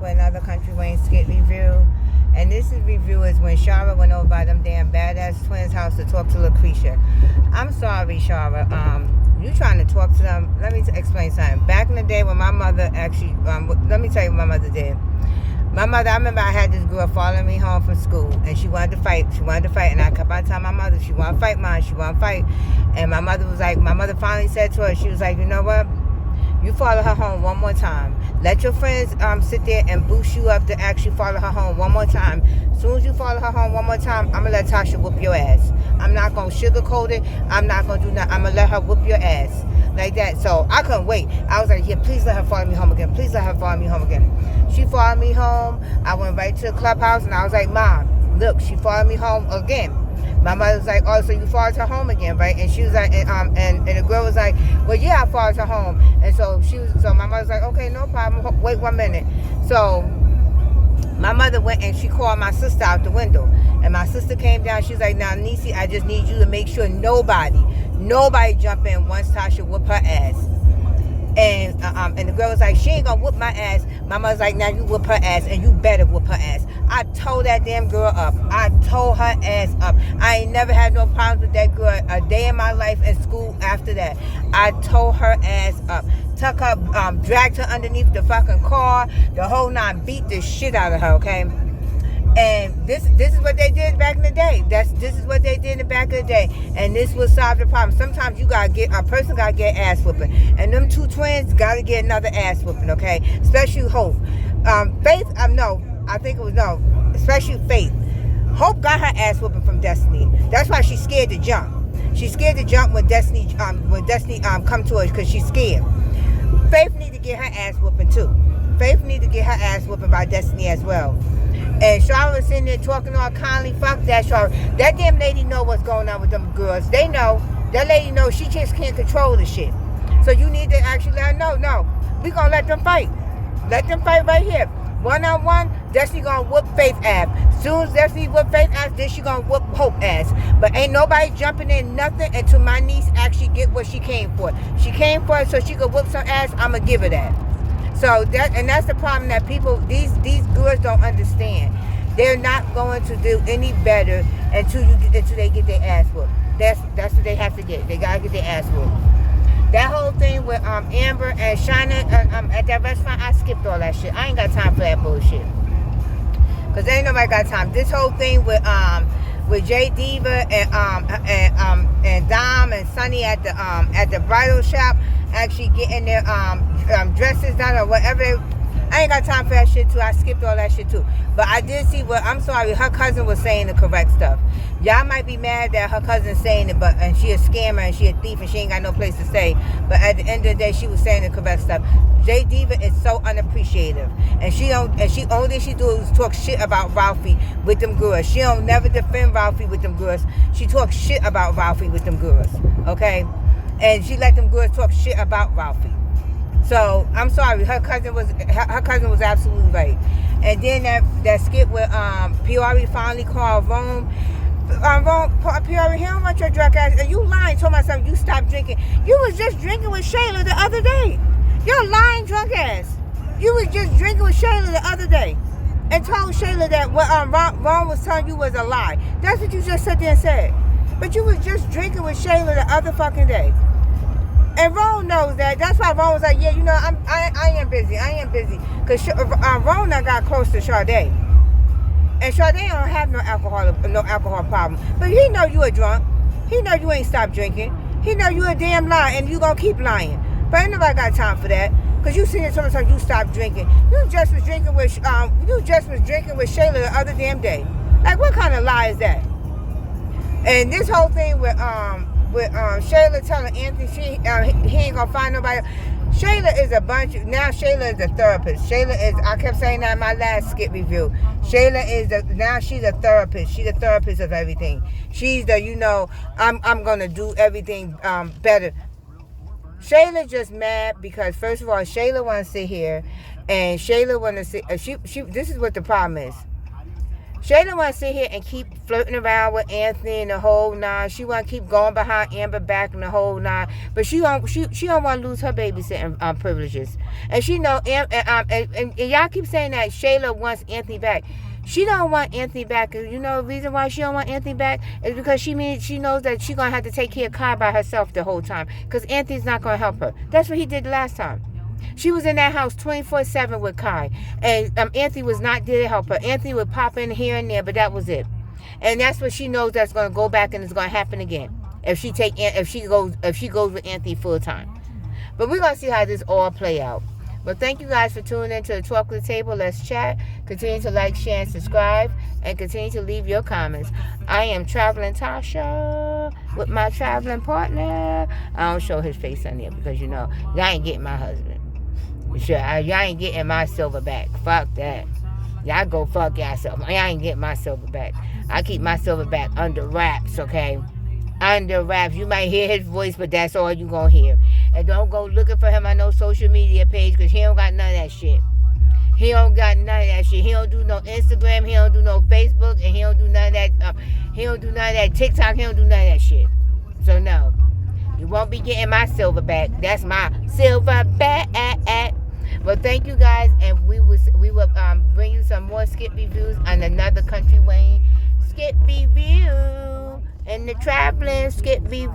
with another Country Wayne skit review. And this review is when Shara went over by them damn badass twins' house to talk to Lucretia. I'm sorry, Shara. You trying to talk to them. Let me explain something. Back in the day when my mother actually, let me tell you what my mother did. My mother, I remember I had this girl following me home from school, and she wanted to fight. And I kept on telling my mother, she want to fight, Mom. She want to fight. And my mother was like, my mother finally said to her, she was like, you know what? You follow her home one more time. Let your friends sit there and boost you up to actually follow her home one more time. As soon as you follow her home one more time, I'm going to let Tasha whoop your ass. I'm not going to sugarcoat it. I'm not going to do nothing. I'm going to let her whoop your ass. Like that. So I couldn't wait. I was like, yeah, please let her follow me home again. Please let her follow me home again. She followed me home. I went right to the clubhouse and I was like, Mom, look, she followed me home again. My mother was like, oh, so you followed her home again, right? And she was like, and the girl was like, well, yeah, I followed her home. And so my mother was like, okay, no problem. Wait 1 minute. So my mother went and she called my sister out the window. And my sister came down. She was like, now, Niecy, I just need you to make sure nobody jump in once Tasha whoop her ass. And the girl was like, she ain't gonna whoop my ass. My mother's like, now you whoop her ass, and you better whoop her ass. I told that damn girl up. I told her ass up. I ain't never had no problems with that girl a day in my life in school after that. I told her ass up. Took her, dragged her underneath the fucking car, the whole nine, beat the shit out of her, okay? And this is what they did back in the day. This is what they did in the back of the day. And this will solve the problem. Sometimes a person gotta get ass whooping. And them two twins gotta get another ass whooping, okay? Especially Hope. Faith, especially Faith. Hope got her ass whooping from Destiny. That's why she's scared to jump. She's scared to jump when Destiny come to her because she's scared. Faith need to get her ass whooping too. Faith need to get her ass whooping by Destiny as well. And Shara was sitting there talking all kindly. Fuck that, Shara. That damn lady know what's going on with them girls. They know. That lady knows she just can't control the shit. So you need to actually let her know. No, we gonna let them fight. Let them fight right here. One-on-one, Destiny gonna whoop Faith ass. Soon as Destiny whoop Faith ass, then she gonna whoop Hope ass. But ain't nobody jumping in nothing until my niece actually get what she came for. She came for it so she could whoop some ass. I'ma give her that. So that's the problem that people, these girls don't understand. They're not going to do any better until they get their ass whooped. That's what they have to get. They gotta get their ass whooped. That whole thing with Amber and Shina at that restaurant, I skipped all that shit. I ain't got time for that bullshit. Cause ain't nobody got time. This whole thing with J Diva and Dom and Sunny at the bridal shop, actually getting their dresses done or whatever. I ain't got time for that shit too. I skipped all that shit too. But I did see I'm sorry, her cousin was saying the correct stuff. Y'all might be mad that her cousin's saying it, and she a scammer and she a thief and she ain't got no place to stay. But at the end of the day, she was saying the correct stuff. J Diva is so unappreciative. And only thing she do is talk shit about Ralphie with them girls. She don't never defend Ralphie with them girls. She talks shit about Ralphie with them girls. Okay? And she let them girls talk shit about Ralphie. So I'm sorry, her cousin was absolutely right. And then that skit with Piori finally called Rome. Piori, he don't want your drunk ass. And you lying, told myself you stopped drinking. You was just drinking with Shayla the other day. You're lying drunk ass. You was just drinking with Shayla the other day. And told Shayla that what Ron was telling you was a lie. That's what you just sat there and said. But you was just drinking with Shayla the other fucking day. And Ron knows that. That's why Ron was like, yeah, you know, I am busy. Because Ron got close to Sade. And Sade don't have no alcohol problem. But he know you a drunk. He know you ain't stopped drinking. He know you a damn lie and you gonna keep lying. But ain't nobody got time for that. Because you seen it sometimes you stopped drinking. You just was drinking with Shayla the other damn day. Like, what kind of lie is that? And this whole thing with Shayla telling Anthony he ain't gonna find nobody. Shayla is Shayla is a therapist. I kept saying that in my last skit review. Shayla she's a therapist. She's a therapist of everything. She's I'm gonna do everything better. Shayla just mad because first of all, Shayla wanna sit here and Shayla wanna sit this is what the problem is. Shayla want to sit here and keep flirting around with Anthony and the whole nine. She want to keep going behind Amber back and the whole nine. But she don't want to lose her babysitting privileges. And she know, and y'all keep saying that Shayla wants Anthony back. She don't want Anthony back. You know the reason why she don't want Anthony back is because she knows that she's going to have to take care of Kai by herself the whole time. Because Anthony's not going to help her. That's what he did last time. She was in that house 24/7 with Kai. And Anthony was not there to help her. Anthony would pop in here and there, but that was it. And that's what she knows that's going to go back and it's going to happen again. If she goes with Anthony full time. But we're going to see how this all play out. But thank you guys for tuning in to the Talk of the Table. Let's chat. Continue to like, share, and subscribe. And continue to leave your comments. I am Traveling Tasha with my traveling partner. I don't show his face on there because, you know, y'all ain't getting my husband. Sure, y'all ain't getting my silverback. Fuck that. Y'all go fuck yourself. Y'all ain't getting my silverback. I keep my silverback under wraps, okay? Under wraps. You might hear his voice, but that's all you gonna hear. And don't go looking for him on no social media page because he don't got none of that shit. He don't got none of that shit. He don't do no Instagram. He don't do no Facebook. And he don't do none of that. He don't do none of that TikTok. He don't do none of that shit. So no. You won't be getting my silverback. That's my silverback. Well, thank you guys, and we will bring you some more skit reviews on another Country Wayne skit review and the traveling skit review.